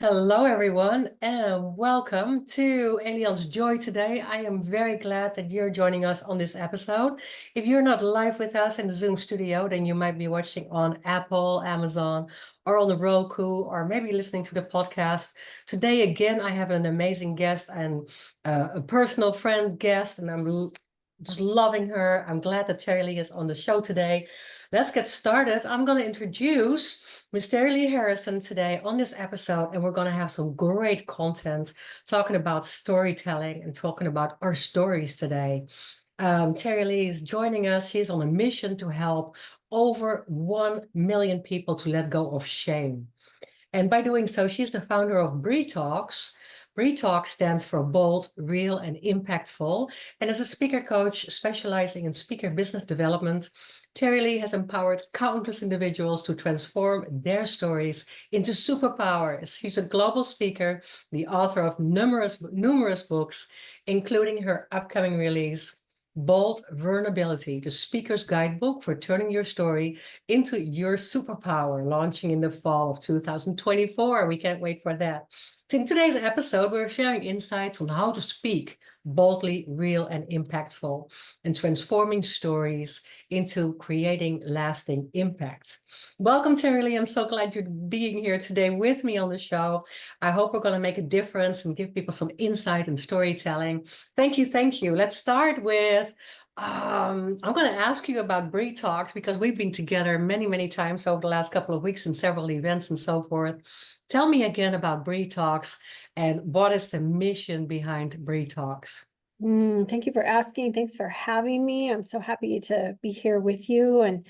Hello, everyone, and welcome to Elian's Joy today. I am very glad that you're joining us on this episode. If you're not live with us in the Zoom studio, then you might be watching on Apple, Amazon, or on the Roku, or maybe listening to the podcast. Today, again, I have an amazing guest and a personal friend guest, and I'm just loving her. I'm glad that Terilee is on the show today. Let's get started. I'm going to introduce Miss Terilee Harrison today on this episode, and we're going to have some great content talking about storytelling and talking about our stories today. Terilee is joining us. She's on a mission to help over 1 million people to let go of shame. And by doing so, she's the founder of BRI Talks. BRI Talks stands for bold, real, and impactful. And as a speaker coach specializing in speaker business development, Terilee has empowered countless individuals to transform their stories into superpowers. She's a global speaker, the author of numerous books, including her upcoming release, Bold Vulnerability, the Speaker's Guidebook for Turning Your Story into Your Superpower, launching in the fall of 2024. We can't wait for that. In today's episode, we're sharing insights on how to speak boldly, real, and impactful, and transforming stories into creating lasting impact. Welcome, Terilee. I'm so glad you're being here today with me on the show. I hope we're going to make a difference and give people some insight and storytelling. Thank you. Thank you. Let's start with I'm going to ask you about BRI Talks because we've been together many times over the last couple of weeks in several events and so forth. Tell me again about BRI Talks and what is the mission behind BRI Talks? Thank you for asking. Thanks for having me. I'm so happy to be here with you. And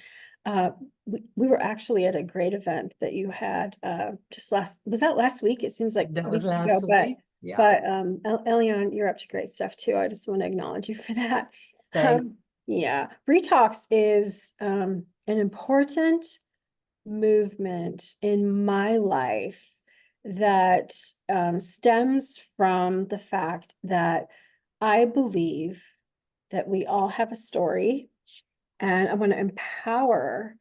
we were actually at a great event that you had was that last week? It seems like That was weeks last ago, week. Yeah. But Elian, you're up to great stuff too. I just want to acknowledge you for that. Yeah, BRI Talks is an important movement in my life that stems from the fact that I believe that we all have a story, and I want to empower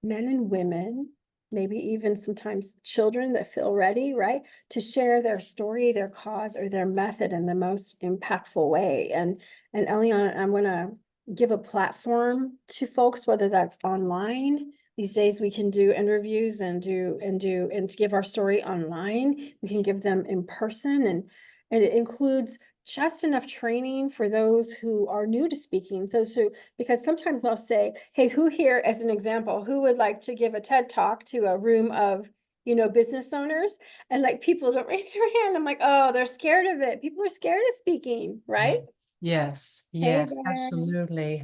men and women, maybe even sometimes children that feel ready, right, to share their story, their cause, or their method in the most impactful way. And Eliana, I'm going to give a platform to folks, whether that's online. These days we can do interviews and give our story online. We can give them in person, and it includes just enough training for those who are new to speaking, because sometimes I'll say, hey, who here, as an example, who would like to give a TED talk to a room of, business owners? And like, people don't raise their hand. I'm like, oh, they're scared of it. People are scared of speaking, right? Yes, Hey absolutely.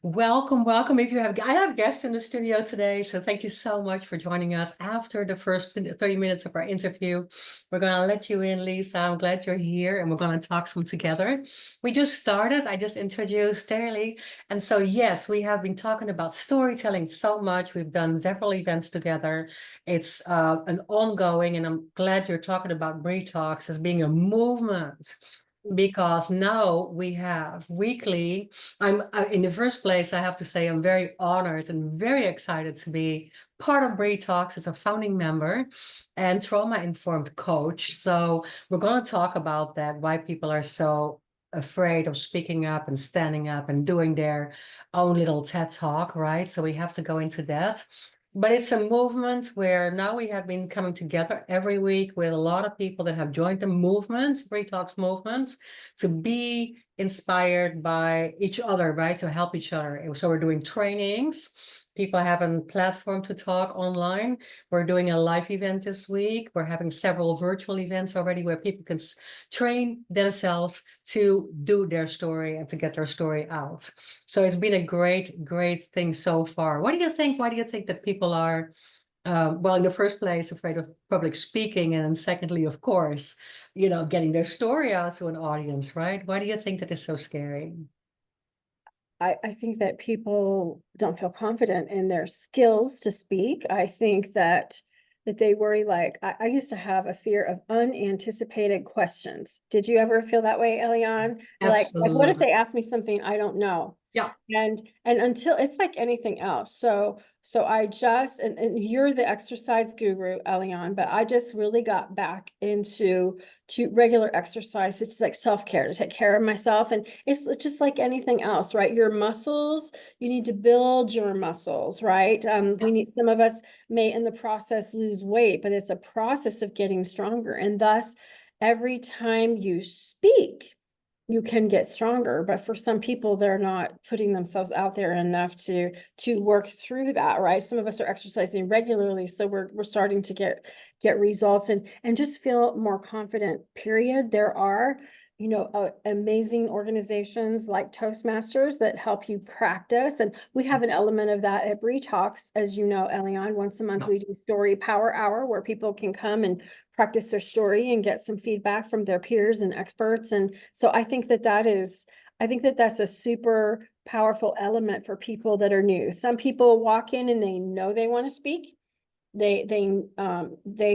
Welcome. I have guests in the studio today, so thank you so much for joining us. After the first 30 minutes of our interview, we're going to let you in, Lisa. I'm glad you're here, and we're going to talk some together. We just started. I just introduced Terilee, and so yes, we have been talking about storytelling so much. We've done several events together. It's an ongoing, and I'm glad you're talking about BRI Talks as being a movement, because now we have weekly. In the first place, I have to say I'm very honored and very excited to be part of BRI Talks as a founding member and trauma-informed coach. So we're going to talk about that, why people are so afraid of speaking up and standing up and doing their own little TED talk, right? So we have to go into that. But it's a movement where now we have been coming together every week with a lot of people that have joined the movement, BRI Talks movement, to be inspired by each other, right? To help each other. So we're doing trainings. People have a platform to talk online. We're doing a live event this week. We're having several virtual events already where people can train themselves to do their story and to get their story out. So it's been a great thing so far. What do you think? Why do you think that people are, well, in the first place, afraid of public speaking, and then secondly, of course, getting their story out to an audience, right? Why do you think that is so scary? I think that people don't feel confident in their skills to speak. I think that they worry, like, I used to have a fear of unanticipated questions. Did you ever feel that way, Elian? Like, what if Absolutely. they ask me something I don't know? Yeah. And until, it's like anything else. So So I just, and you're the exercise guru, Elion, but I just really got back into regular exercise. It's like self-care, to take care of myself. And it's just like anything else, right? Your muscles, you need to build your muscles, right? Some of us may in the process lose weight, but it's a process of getting stronger. And thus, every time you speak, you can get stronger, but for some people, they're not putting themselves out there enough to work through that, right? Some of us are exercising regularly, so we're starting to get results and just feel more confident, period. There are, you know, amazing organizations like Toastmasters that help you practice, and we have an element of that at BRI Talks, as you know, Elion. Once a month, we do Story Power Hour, where people can come and practice their story and get some feedback from their peers and experts. And so I think that's a super powerful element for people that are new. Some people walk in and they know they want to speak. They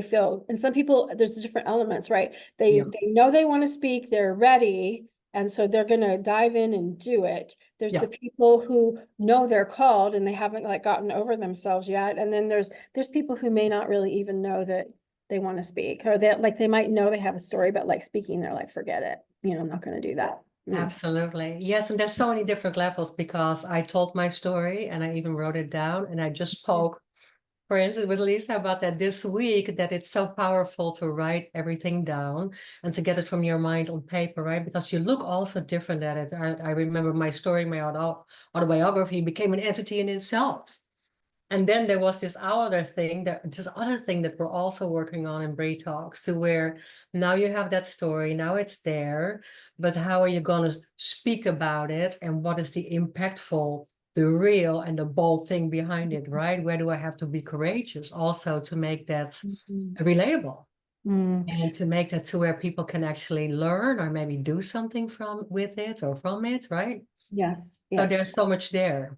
feel, and some people, there's different elements, right? They know they want to speak, they're ready, and so they're going to dive in and do it. There's the people who know they're called and they haven't like gotten over themselves yet. And then there's people who may not really even know that they want to speak, or that like they might know they have a story, but like speaking, they're like, forget it. You know, I'm not going to do that. Absolutely. Yes. And there's so many different levels, because I told my story and I even wrote it down, and I just spoke, for instance, with Lisa about that this week, that it's so powerful to write everything down and to get it from your mind on paper, right? Because you look also different at it. I remember my story, my autobiography became an entity in itself. And then there was this other thing that we're also working on in BRI Talks, to where now you have that story, now it's there, but how are you going to speak about it? And what is the impactful, the real and the bold thing behind it, right? Where do I have to be courageous also to make that relatable? And to make that to where people can actually learn or maybe do something with it or from it, right? Yes. So there's so much there.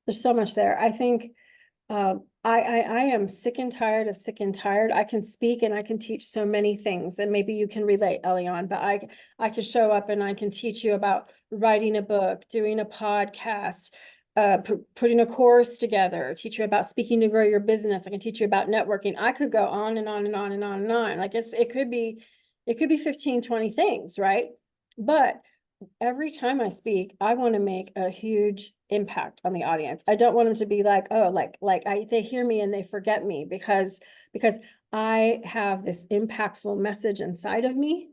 There's so much there. I think I am sick and tired of sick and tired. I can speak and I can teach so many things, and maybe you can relate, Elion, but I can show up and I can teach you about writing a book, doing a podcast, putting a course together, teach you about speaking to grow your business. I can teach you about networking. I could go on and on and on and on and on. Like it could be 15, 20 things, right? But every time I speak, I want to make a huge impact on the audience. I don't want them to be like, oh, they hear me and they forget me, because I have this impactful message inside of me,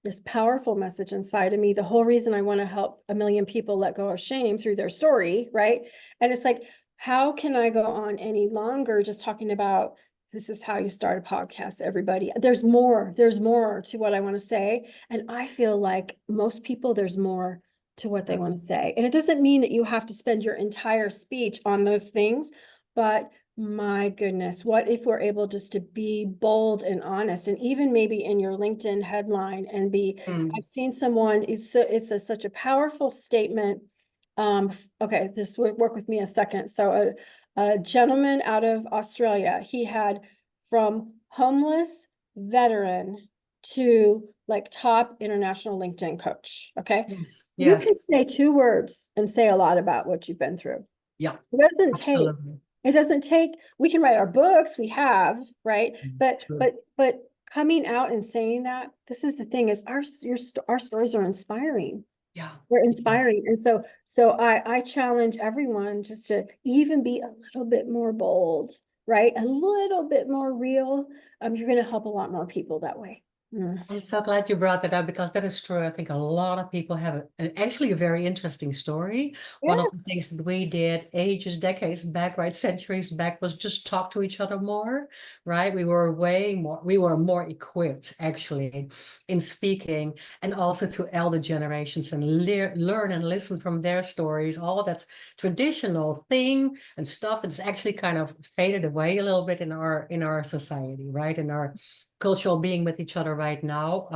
this powerful message inside of me. The whole reason I want to help 1 million people let go of shame through their story, right? And it's like, how can I go on any longer just talking about this is how you start a podcast, everybody? There's more to what I want to say. And I feel like most people, there's more to what they want to say. And it doesn't mean that you have to spend your entire speech on those things, but my goodness, what if we're able just to be bold and honest, and even maybe in your LinkedIn headline and I've seen someone, such a powerful statement. Okay, just work with me a second. So a gentleman out of Australia, he had from homeless veteran to like top international LinkedIn coach. Okay. Yes. You can say 2 words and say a lot about what you've been through. Yeah. It doesn't take, we can write our books, we have, right? But coming out and saying that, this is the thing, is our stories are inspiring. Yeah. They're inspiring. And so I challenge everyone just to even be a little bit more bold, right? A little bit more real. You're going to help a lot more people that way. I'm so glad you brought that up, because that is true. I think a lot of people have actually a very interesting story. One of the things that we did decades back, right, centuries back, was just talk to each other more, right? We were more equipped actually in speaking, and also to elder generations, and learn and listen from their stories. All that traditional thing and stuff that's actually kind of faded away a little bit in our society, right? In our cultural being with each other right now.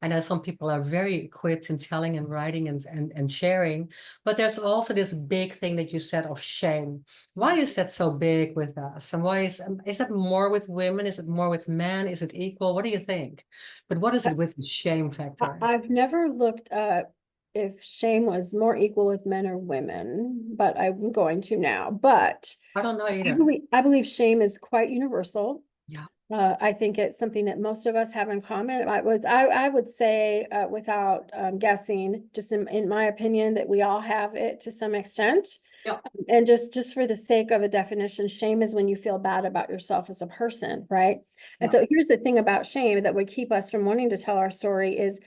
I know some people are very equipped in telling and writing and sharing, but there's also this big thing that you said of shame. Why is that so big with us? And why is it more with women? Is it more with men? Is it equal? What do you think? But what is it with the shame factor? I've never looked up if shame was more equal with men or women, but I'm going to now. But I don't know either. I believe shame is quite universal. Yeah. I think it's something that most of us have in common. I would say, without guessing, just in my opinion, that we all have it to some extent. Yeah. And just for the sake of a definition, shame is when you feel bad about yourself as a person, right? And Yeah. so here's the thing about shame that would keep us from wanting to tell our story is,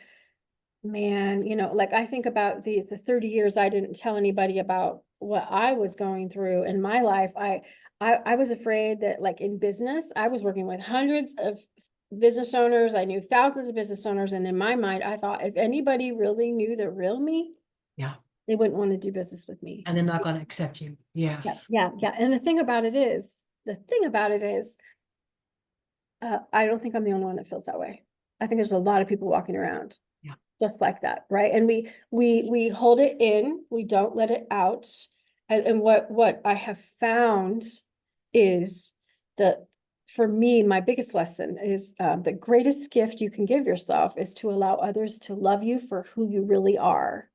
man, like I think about the 30 years I didn't tell anybody about what I was going through in my life. I was afraid that, like, in business, I was working with hundreds of business owners. I knew thousands of business owners. And in my mind, I thought if anybody really knew the real me, Yeah. they wouldn't want to do business with me. And they're not going to accept you. Yes. Yeah. And the thing about it is, I don't think I'm the only one that feels that way. I think there's a lot of people walking around just like that, right? And we hold it in, we don't let it out. And what I have found is that, for me, my biggest lesson is, the greatest gift you can give yourself is to allow others to love you for who you really are.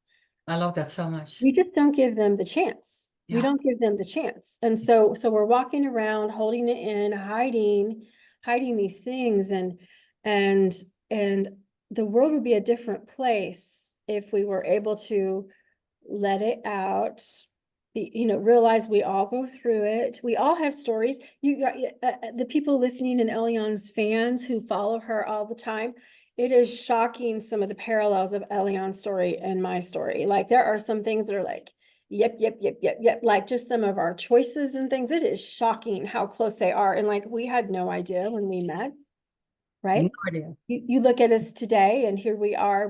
I love that so much. We just don't give them the chance. We Yeah. don't give them the chance. And so we're walking around holding it in, hiding these things, and the world would be a different place if we were able to let it out, realize we all go through it. We all have stories. You got the people listening and Eliane's fans who follow her all the time. It is shocking, some of the parallels of Eliane's story and my story. Like, there are some things that are like, yep. Like, just some of our choices and things. It is shocking how close they are. And like, we had no idea when we met, right? No idea. You look at us today, and here we are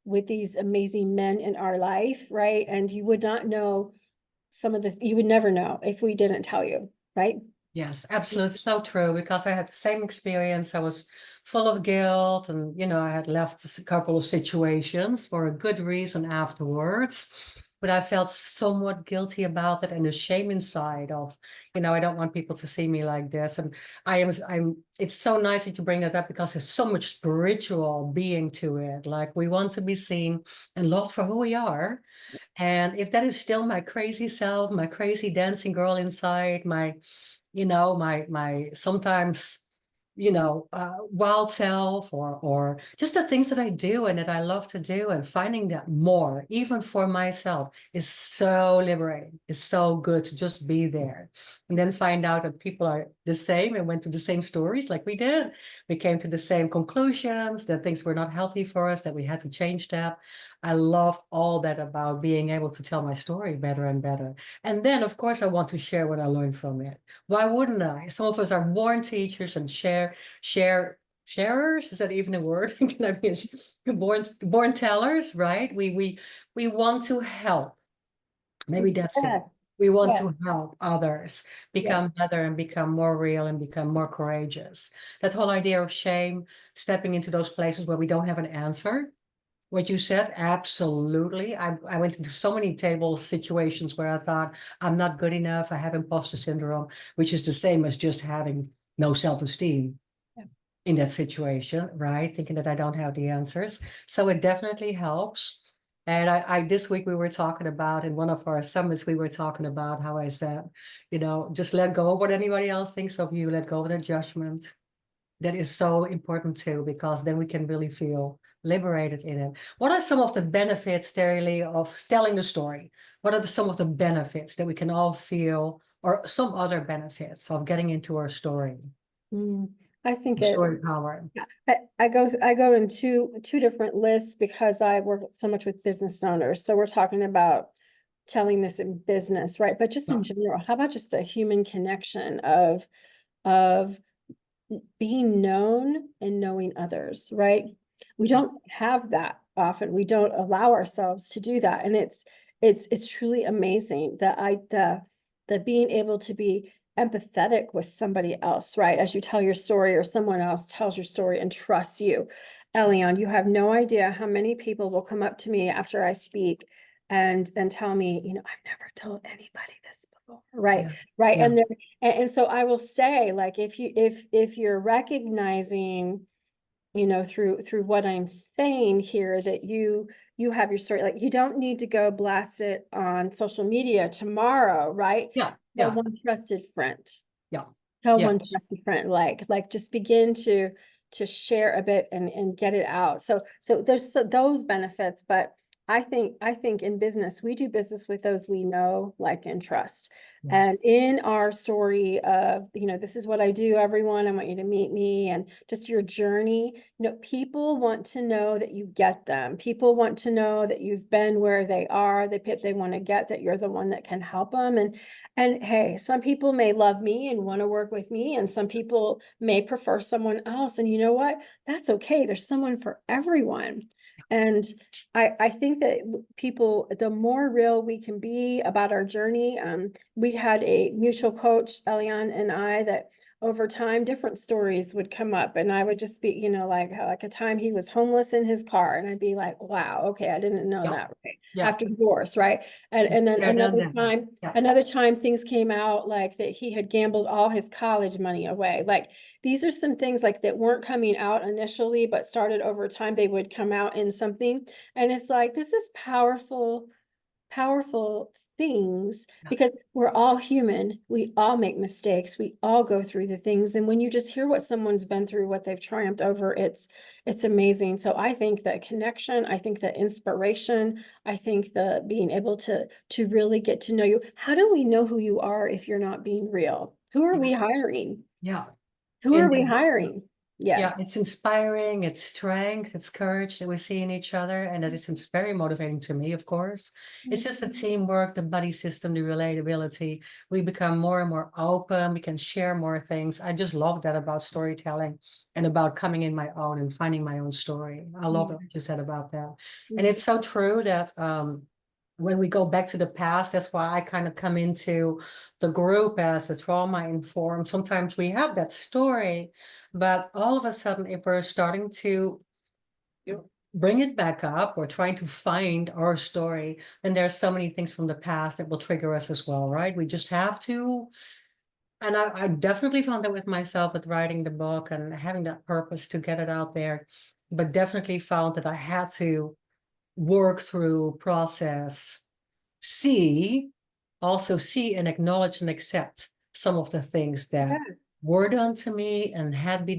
with these amazing men in our life, right? And you would not know you would never know if we didn't tell you, right? Yes, absolutely. So true, because I had the same experience. I was full of guilt, and I had left a couple of situations for a good reason afterwards. But I felt somewhat guilty about it, and the shame inside of, I don't want people to see me like this. And it's so nice that you bring that up, because there's so much spiritual being to it. Like, we want to be seen and loved for who we are. And if that is still my crazy self, my crazy dancing girl inside, my sometimes, wild self, or just the things that I do and that I love to do, and finding that more, even for myself, is so liberating. It's so good to just be there. And then find out that people are the same and went to the same stories like we did. We came to the same conclusions, that things were not healthy for us, that we had to change that. I love all that about being able to tell my story better and better. And then, of course, I want to share what I learned from it. Why wouldn't I? Some of us are born teachers and sharers. Is that even a word? Can I be born tellers, right? We want to help. Maybe that's it. We want to help others become better and become more real and become more courageous. That whole idea of shame, stepping into those places where we don't have an answer. What you said, absolutely. I went into so many table situations where I thought, I'm not good enough. I have imposter syndrome, which is the same as just having no self-esteem in that situation, right? Thinking that I don't have the answers. So it definitely helps. And I this week we were talking about, in one of our summits, we were talking about how I said, just let go of what anybody else thinks of you, let go of their judgment. That is so important too, because then we can really feel liberated in it. What are some of the benefits, Terilee, of telling the story? What are some of the benefits that we can all feel, or some other benefits of getting into our story? I think Story power. I go in two different lists, because I work so much with business owners. So we're talking about telling this in business, right? But just in general, how about just the human connection of being known and knowing others, right? We don't have that often. We don't allow ourselves to do that. And it's truly amazing that the being able to be empathetic with somebody else, right? As you tell your story, or someone else tells your story and trusts you. Eliane, you have no idea how many people will come up to me after I speak and tell me, I've never told anybody this before, right? Right. Yeah. And so I will say, like, if you're recognizing, through what I'm saying here, that you have your story. Like, you don't need to go blast it on social media tomorrow, right? Yeah. Tell Yeah. one trusted friend. Yeah. Tell Yeah. one trusted friend, like just begin to share a bit and get it out. So there's those benefits, but I think in business, we do business with those we know, like, and trust. Yeah. And in our story of, this is what I do, everyone, I want you to meet me, and just your journey, people want to know that you get them. People want to know that you've been where they are. They want to get that you're the one that can help them. And hey, some people may love me and want to work with me, and some people may prefer someone else. And you know what? That's okay. There's someone for everyone. And I think that people, the more real we can be about our journey, we had a mutual coach, Elian and I, that over time, different stories would come up, and I would just be, like a time he was homeless in his car, and I'd be like, wow, okay, I didn't know Yeah. that, right? Yeah. After divorce, right? And then Yeah, another time things came out like that he had gambled all his college money away. Like, these are some things like that weren't coming out initially, but started over time, they would come out in something. And it's like, this is powerful things, Yeah. because we're all human. We all make mistakes. We all go through the things. And when you just hear what someone's been through, what they've triumphed over, it's amazing. So I think that connection, I think that inspiration, I think the being able to really get to know you. How do we know who you are if you're not being real? Who are we hiring? Yeah. Who are And we hiring? yeah, Yes. it's inspiring, it's strength, it's courage that we see in each other. And that is very motivating to me, of course. It's just the teamwork, the buddy system, the relatability. We become more and more open. We can share more things. I just love that about storytelling and about coming in my own and finding my own story. I love what you said about that. And it's so true that when we go back to the past, that's why I kind of come into the group as a trauma informed. Sometimes we have that story, but all of a sudden, if we're starting to bring it back up or trying to find our story, then there's so many things from the past that will trigger us as well, right? We just have to. And I definitely found that with myself with writing the book and having that purpose to get it out there, but definitely found that I had to work through, process, also see and acknowledge and accept some of the things that were done to me and had been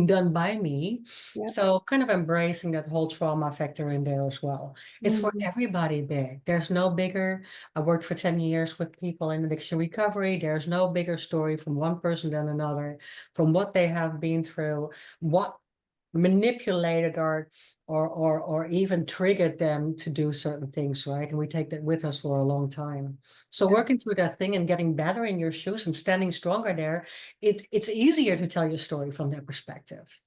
done by me. Yeah. So kind of embracing that whole trauma factor in there as well. It's for Mhm. everybody big. There's no bigger. I worked for 10 years with people in addiction recovery. There's no bigger story from one person than another, from what they have been through, what manipulated or even triggered them to do certain things, right? And we take that with us for a long time. So working through that thing and getting better in your shoes and standing stronger there, it's easier to tell your story from that perspective.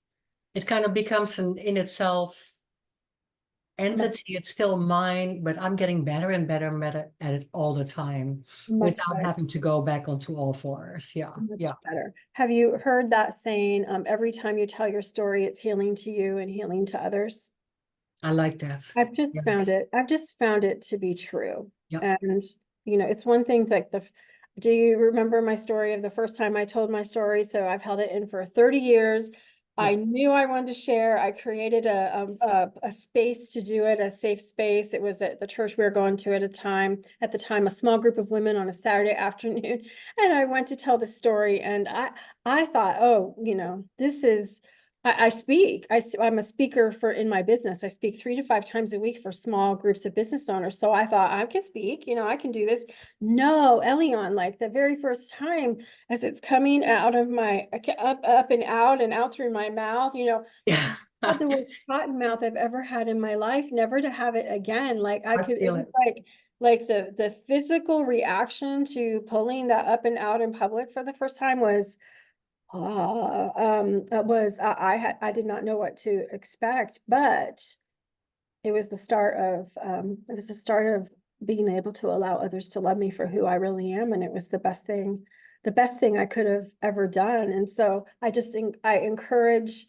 It kind of becomes an in itself entity. It's still mine, but I'm getting better and better and better at it all the time Much without better. having to go back onto all fours. Yeah. Much Yeah. better. Have you heard that saying, every time you tell your story, it's healing to you and healing to others? I like that. I've Yeah. just found it to be true. Yeah. And, it's one thing like do you remember my story of the first time I told my story? So I've held it in for 30 years. Yeah. I knew I wanted to share. I created a space to do it, a safe space. It was at the church we were going to at the time, a small group of women on a Saturday afternoon. And I went to tell the story, and I thought, oh, this is, I speak. I'm a speaker in my business. I speak 3 to 5 times a week for small groups of business owners. So I thought, I can speak, I can do this. No, Elion, like the very first time, as it's coming out of my up and out through my mouth, Yeah. had the worst cotton mouth I've ever had in my life, never to have it again. Like I it feel was it. like the physical reaction to pulling that up and out in public for the first time was I did not know what to expect, but it was the start of being able to allow others to love me for who I really am. And it was the best thing I could have ever done. And so I encourage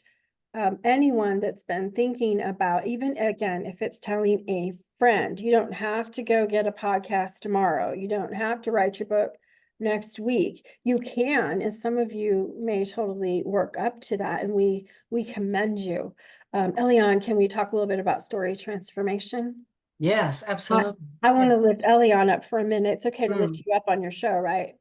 anyone that's been thinking about, even again, if it's telling a friend, you don't have to go get a podcast tomorrow. You don't have to write your book next week. You can, and some of you may totally work up to that, and we commend you. Elian, can we talk a little bit about story transformation? Yes, absolutely. I want Yeah. to lift Elian up for a minute. It's okay to lift Mm, you up on your show, right?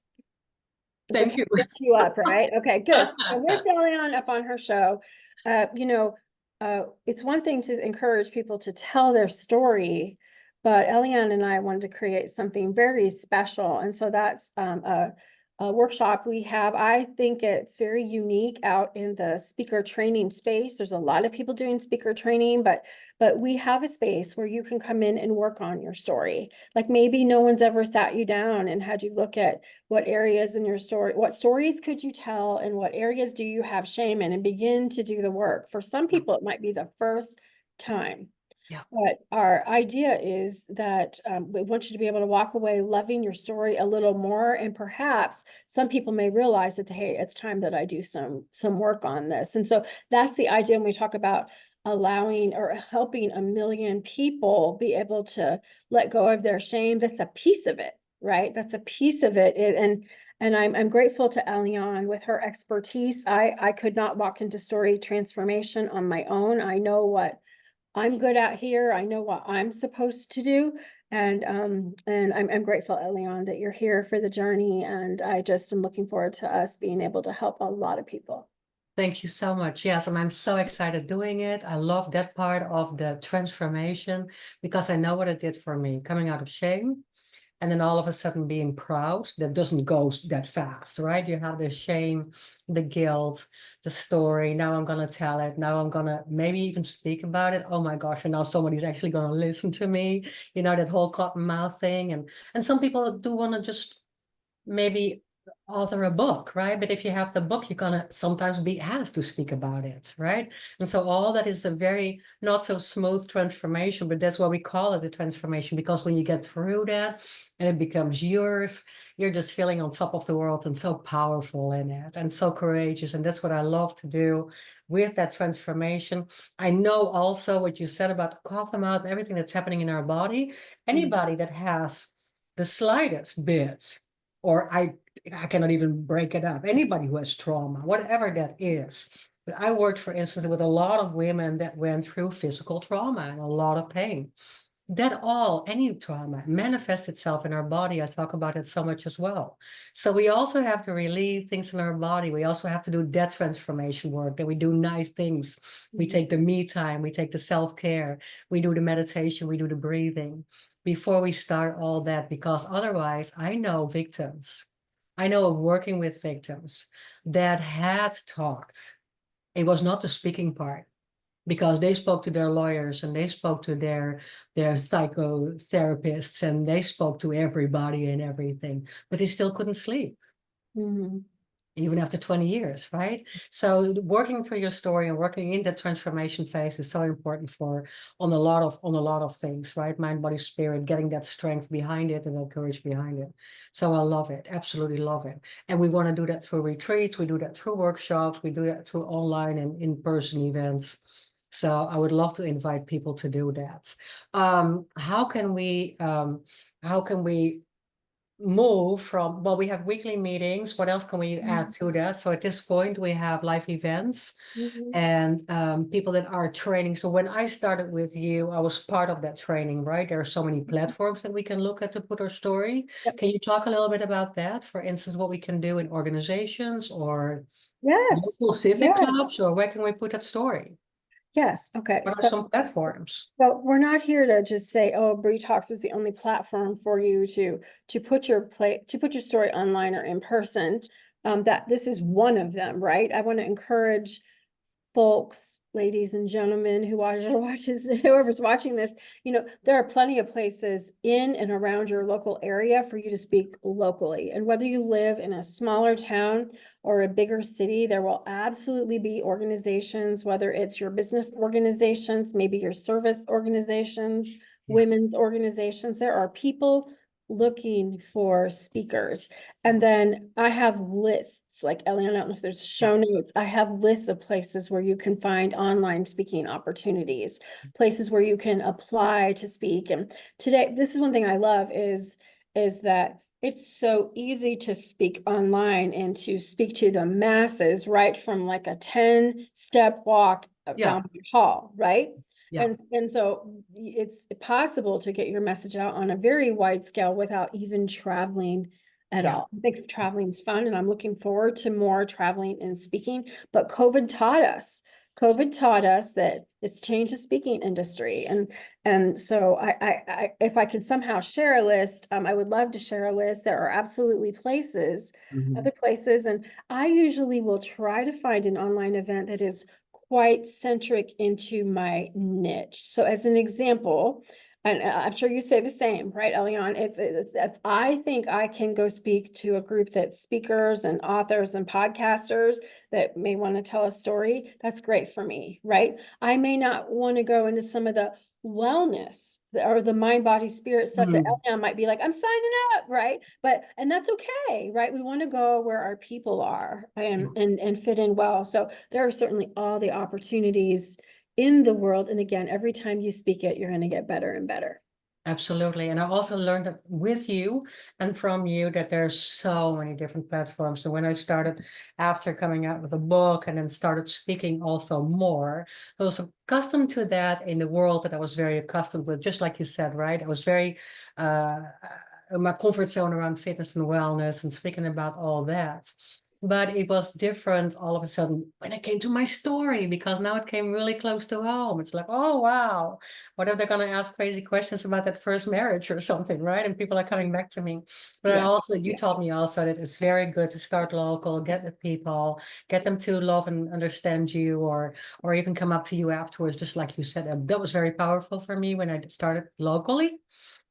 It's okay thank you. to lift you up, right? Okay, good. So lift Elian up on her show. It's one thing to encourage people to tell their story, but Elian and I wanted to create something very special. And so that's a workshop we have. I think it's very unique out in the speaker training space. There's a lot of people doing speaker training, but we have a space where you can come in and work on your story. Like maybe no one's ever sat you down and had you look at what areas in your story, what stories could you tell, and what areas do you have shame in, and begin to do the work. For some people, it might be the first time. Yeah. But our idea is that we want you to be able to walk away loving your story a little more. And perhaps some people may realize that, hey, it's time that I do some work on this. And so that's the idea when we talk about allowing or helping 1 million people be able to let go of their shame. That's a piece of it, right? That's a piece of it. And I'm grateful to Elian with her expertise. I could not walk into story transformation on my own. I know what I'm good at here. I know what I'm supposed to do. And I'm grateful, Elian, that you're here for the journey. And I just am looking forward to us being able to help a lot of people. Thank you so much. Yes, and I'm so excited doing it. I love that part of the transformation because I know what it did for me, coming out of shame and then all of a sudden being proud. That doesn't go that fast, right? You have the shame, the guilt, the story. Now I'm going to tell it. Now I'm going to maybe even speak about it. Oh my gosh, and now somebody's actually going to listen to me. You know, that whole cotton mouth thing. And some people do want to just maybe author a book, right? But if you have the book, you're gonna sometimes be asked to speak about it, right? And so all that is a very not so smooth transformation, but that's why we call it a transformation, because when you get through that and it becomes yours, you're just feeling on top of the world and so powerful in it and so courageous. And that's what I love to do with that transformation. I know also what you said about call them out, everything that's happening in our body. Anybody that has the slightest bit, or I cannot even break it up. Anybody who has trauma, whatever that is. But I worked, for instance, with a lot of women that went through physical trauma and a lot of pain. That any trauma manifests itself in our body. I talk about it so much as well. So we also have to relieve things in our body. We also have to do that transformation work, that we do nice things. We take the me time, we take the self-care, we do the meditation, we do the breathing before we start all that, because otherwise I know victims. I know of working with victims that had talked. It was not the speaking part, because they spoke to their lawyers and they spoke to their psychotherapists and they spoke to everybody and everything, but they still couldn't sleep. Mm-hmm. Even after 20 years, right? So working through your story and working in that transformation phase is so important on a lot of things, right? Mind, body, spirit, getting that strength behind it and that courage behind it. So I love it, absolutely love it. And we want to do that through retreats, we do that through workshops, we do that through online and in-person events. So I would love to invite people to do that. How can we move from, well, we have weekly meetings. What else can we add to that? So at this point, we have live events and people that are training. So when I started with you, I was part of that training, right? There are so many platforms that we can look at to put our story. Yep. Can you talk a little bit about that? For instance, what we can do in organizations or Yes. local civic clubs, or where can we put that story? Yes. Okay. What are some platforms? So we're not here to just say, oh, BRI Talks is the only platform for you to put your story online or in person. That this is one of them, right? I want to encourage folks, ladies and gentlemen who watches, whoever's watching this, there are plenty of places in and around your local area for you to speak locally. And whether you live in a smaller town or a bigger city, there will absolutely be organizations, whether it's your business organizations, maybe your service organizations, women's organizations. There are people looking for speakers. And then I have lists, like Ellie, I don't know if there's show notes. I have lists of places where you can find online speaking opportunities, places where you can apply to speak. And today, this is one thing I love is that it's so easy to speak online and to speak to the masses, right from like a 10-step walk down the hall, right? Yeah. And so it's possible to get your message out on a very wide scale without even traveling at all. I think traveling is fun, and I'm looking forward to more traveling and speaking. But COVID taught us. COVID taught us that it's changed the speaking industry, and so if I could somehow share a list, I would love to share a list. There are absolutely places, other places, and I usually will try to find an online event that is quite centric into my niche. So as an example, and I'm sure you say the same, right, Elion? It's if I think I can go speak to a group that's speakers and authors and podcasters that may want to tell a story, that's great for me, right? I may not want to go into some of the wellness or the mind, body, spirit stuff that Elion might be like, I'm signing up, right? And that's okay, right? We want to go where our people are and fit in well. So there are certainly all the opportunities in the world. And again, every time you speak it, you're going to get better and better. Absolutely. And I also learned that with you and from you that there's so many different platforms. So when I started after coming out with a book and then started speaking also more, I was accustomed to that in the world that I was very accustomed with, just like you said, right? I was very in my comfort zone around fitness and wellness and speaking about all that. But it was different all of a sudden when it came to my story, because now it came really close to home. It's like, oh, wow, what if they're going to ask crazy questions about that first marriage or something, right? And people are coming back to me. But I also, you taught me also that it's very good to start local, get with people, get them to love and understand you, or even come up to you afterwards, just like you said. That was very powerful for me when I started locally,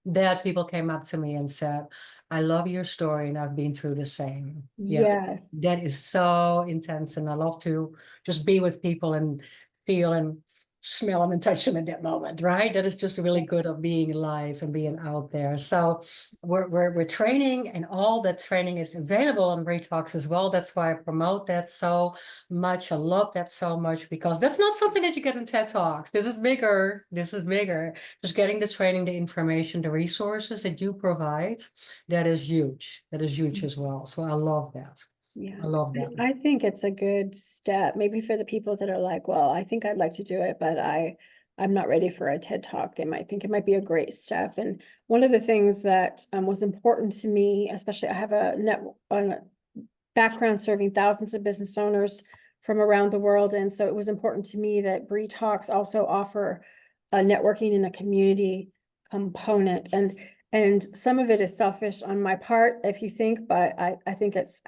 that people came up to me and said, I love your story and I've been through the same. Yes, that is so intense. And I love to just be with people and feel and smell them and touch them at that moment, right? That is just really good of being alive and being out there. So we're training, and all that training is available on BRI Talks as well. That's why I promote that so much. I love that so much, because that's not something that you get in TED Talks. This is bigger. This is bigger. Just getting the training, the information, the resources that you provide, that is huge. That is huge as well. So I love that. Yeah, I love that. I think it's a good step, maybe for the people that are like, well, I think I'd like to do it, but I'm not ready for a TED Talk. They might think it might be a great step. And one of the things that was important to me, especially I have a background serving thousands of business owners from around the world. And so it was important to me that BRI Talks also offer a networking in the community component. And some of it is selfish on my part, if you think, but I think it's,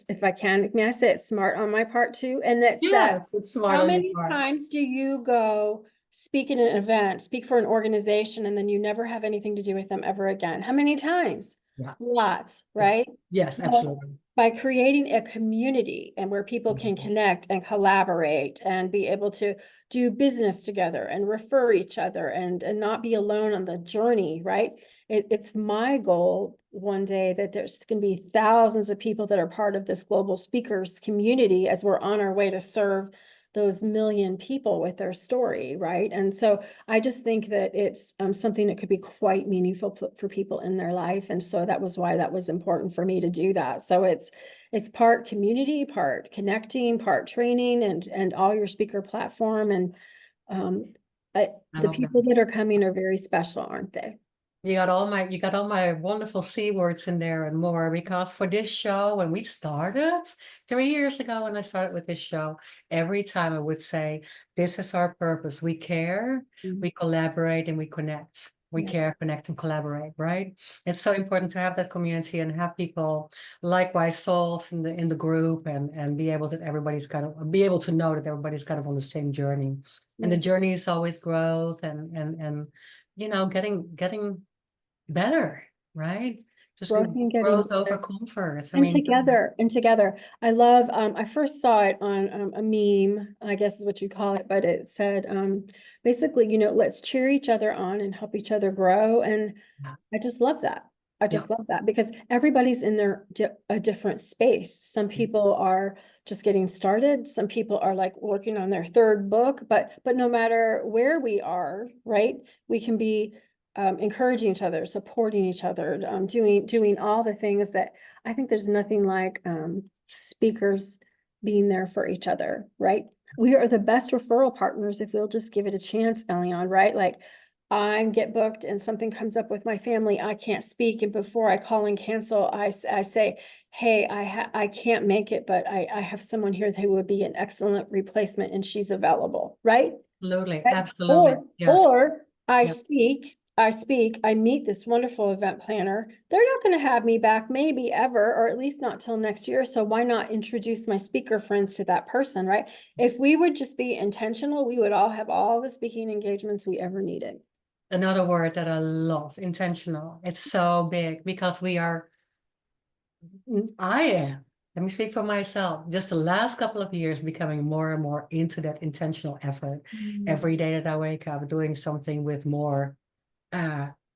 if I can, may I say it's smart on my part too? And that's Yes, it's smart how on your many part. times do you go speak in an event, speak for an organization, and then you never have anything to do with them ever again? How many times? Yeah. Lots, right? Yes, absolutely. By creating a community and where people can connect and collaborate and be able to do business together and refer each other and not be alone on the journey, right? It's my goal one day that there's going to be thousands of people that are part of this global speakers community as we're on our way to serve those million people with their story, right? And so I just think that it's something that could be quite meaningful for people in their life. And so that was why that was important for me to do that. So it's part community, part connecting, part training, and all your speaker platform. And the people that are coming are very special, aren't they? You got all my wonderful C words in there and more, because for this show, when we started 3 years ago, when I started with this show, every time I would say, this is our purpose. We care, we collaborate, and we connect. We care, connect, and collaborate, right? It's so important to have that community and have people likewise souls in the group, and be able to know that everybody's kind of on the same journey. And the journey is always growth and getting better, right? Just growth over comfort. Together. I love, I first saw it on a meme, I guess is what you call it, but it said, basically, let's cheer each other on and help each other grow. And I just love that. I just love that, because everybody's in a different space. Some people are just getting started. Some people are like working on their third book, but no matter where we are, right, we can be encouraging each other, supporting each other, doing all the things that I think there's nothing like speakers being there for each other, right? We are the best referral partners if we'll just give it a chance, Elion, right? Like I get booked and something comes up with my family, I can't speak. And before I call and cancel, I say, hey, I can't make it, but I have someone here who would be an excellent replacement and she's available, right? Absolutely. Right? Absolutely. Yes. Or Yep. I meet this wonderful event planner. They're not going to have me back maybe ever, or at least not till next year. So why not introduce my speaker friends to that person, right? If we would just be intentional, we would all have all the speaking engagements we ever needed. Another word that I love, intentional. It's so big because I am, let me speak for myself, just the last couple of years becoming more and more into that intentional effort. Every day that I wake up, doing something with more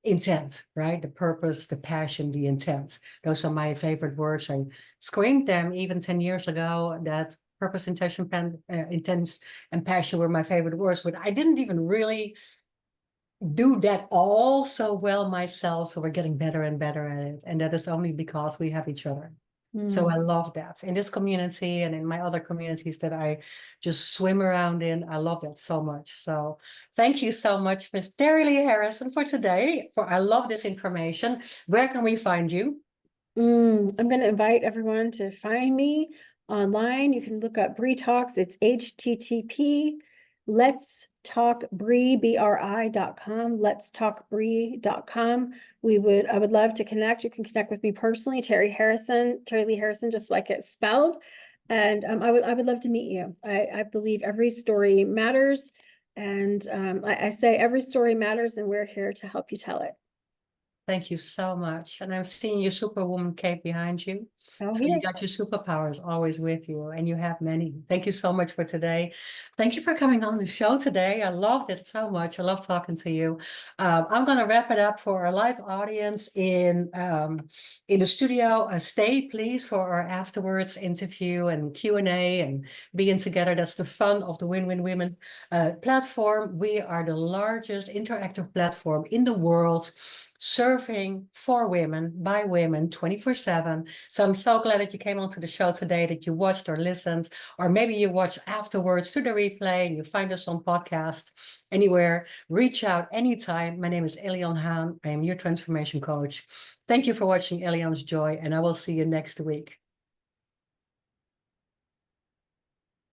intent, right? The purpose, the passion, the intent. Those are my favorite words. I screamed them even 10 years ago that purpose, intention, intent, and passion were my favorite words, but I didn't even really do that all so well myself. So we're getting better and better at it. And that is only because we have each other. So I love that in this community and in my other communities that I just swim around in. I love that so much. So thank you so much, Miss Terilee Harrison, for today. I love this information. Where can we find you? I'm going to invite everyone to find me online. You can look up BRI Talks. It's HTTP Let's Talk BRI, BRI.com, Let's Talk BRI.com. I would love to connect. You can connect with me personally, Terilee Harrison, just like it's spelled. And I would love to meet you. I believe every story matters. And I say every story matters, and we're here to help you tell it. Thank you so much. And I'm seeing your superwoman cape behind you. Oh, So yeah. you got your superpowers always with you, and you have many. Thank you so much for today. Thank you for coming on the show today. I loved it so much. I love talking to you. I'm going to wrap it up for our live audience in the studio. Stay, please, for our afterwards interview and Q&A and being together. That's the fun of the Win-Win Women platform. We are the largest interactive platform in the world, serving for women by women 24/7. So I'm so glad that you came onto the show today, that you watched or listened, or maybe you watch afterwards to the replay and you find us on podcast anywhere. Reach out anytime. My name is Elion Haan. I am your transformation coach. Thank you for watching Elion's Joy, and I will see you next week.